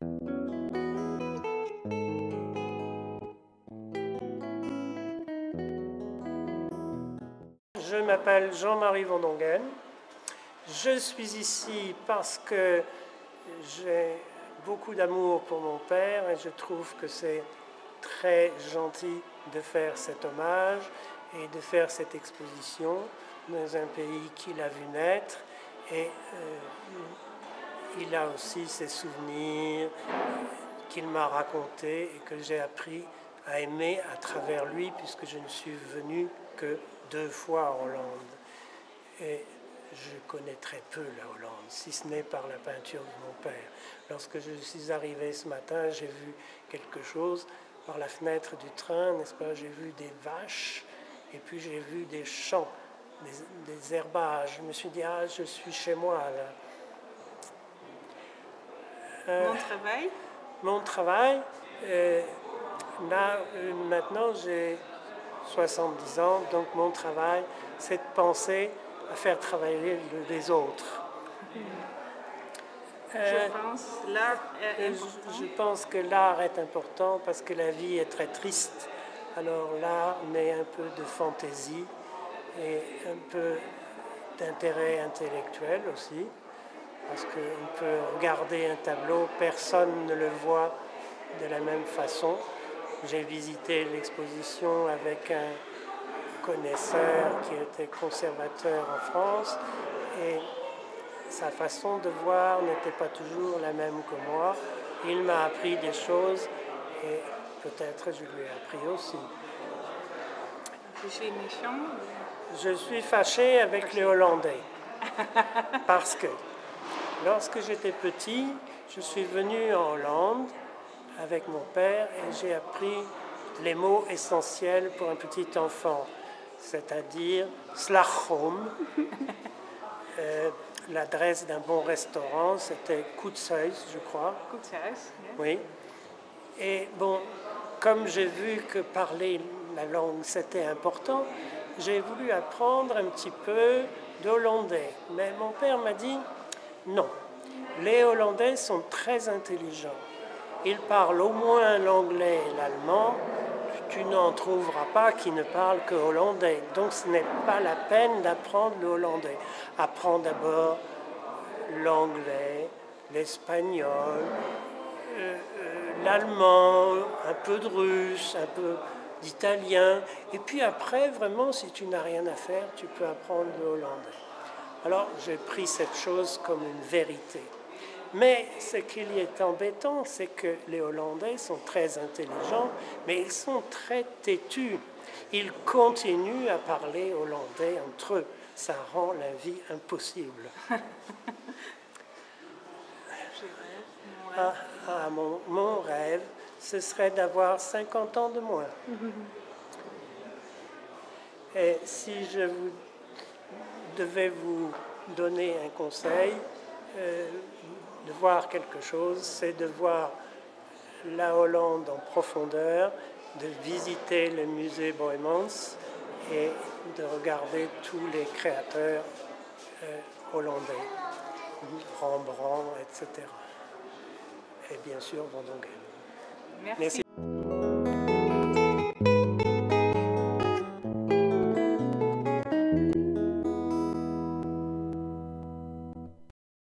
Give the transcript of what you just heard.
Je m'appelle Jean-Marie Van Dongen. Je suis ici parce que j'ai beaucoup d'amour pour mon père et je trouve que c'est très gentil de faire cet hommage et de faire cette exposition dans un pays qu'il a vu naître. Et il a aussi ses souvenirs qu'il m'a racontés et que j'ai appris à aimer à travers lui, puisque je ne suis venu que 2 fois en Hollande. Et je connais très peu la Hollande, si ce n'est par la peinture de mon père. Lorsque je suis arrivé ce matin, j'ai vu quelque chose par la fenêtre du train, n'est-ce pas? J'ai vu des vaches et puis j'ai vu des champs, des herbages. Je me suis dit, ah, je suis chez moi là. Mon travail? Mon travail, là, maintenant j'ai 70 ans, donc mon travail, c'est de penser à faire travailler les autres. Je pense que l'art est important parce que la vie est très triste. Alors l'art met un peu de fantaisie et un peu d'intérêt intellectuel aussi. Parce qu'on peut regarder un tableau, personne ne le voit de la même façon. J'ai visité l'exposition avec un connaisseur qui était conservateur en France et sa façon de voir n'était pas toujours la même que moi. Il m'a appris des choses et peut-être je lui ai appris aussi. Je suis fâché avec les Hollandais parce que lorsque j'étais petit, je suis venu en Hollande avec mon père et j'ai appris les mots essentiels pour un petit enfant, c'est-à-dire slagroom. L'adresse d'un bon restaurant, c'était Koetshuis, je crois. Koetshuis, oui. Et bon, comme j'ai vu que parler la langue, c'était important, j'ai voulu apprendre un petit peu d'hollandais. Mais mon père m'a dit, non, les Hollandais sont très intelligents. Ils parlent au moins l'anglais et l'allemand. Tu n'en trouveras pas qui ne parlent que hollandais. Donc ce n'est pas la peine d'apprendre le hollandais. Apprends d'abord l'anglais, l'espagnol, l'allemand, un peu de russe, un peu d'italien. Et puis après, vraiment, si tu n'as rien à faire, tu peux apprendre le hollandais. Alors j'ai pris cette chose comme une vérité. Mais ce qui est embêtant, c'est que les Hollandais sont très intelligents, mais ils sont très têtus. Ils continuent à parler hollandais entre eux. Ça rend la vie impossible. Mon rêve, ce serait d'avoir 50 ans de moins. Et si je devais vous donner un conseil, de voir quelque chose, c'est de voir la Hollande en profondeur, de visiter le musée Boijmans et de regarder tous les créateurs hollandais, Rembrandt, etc. Et bien sûr Van Dongen. Merci.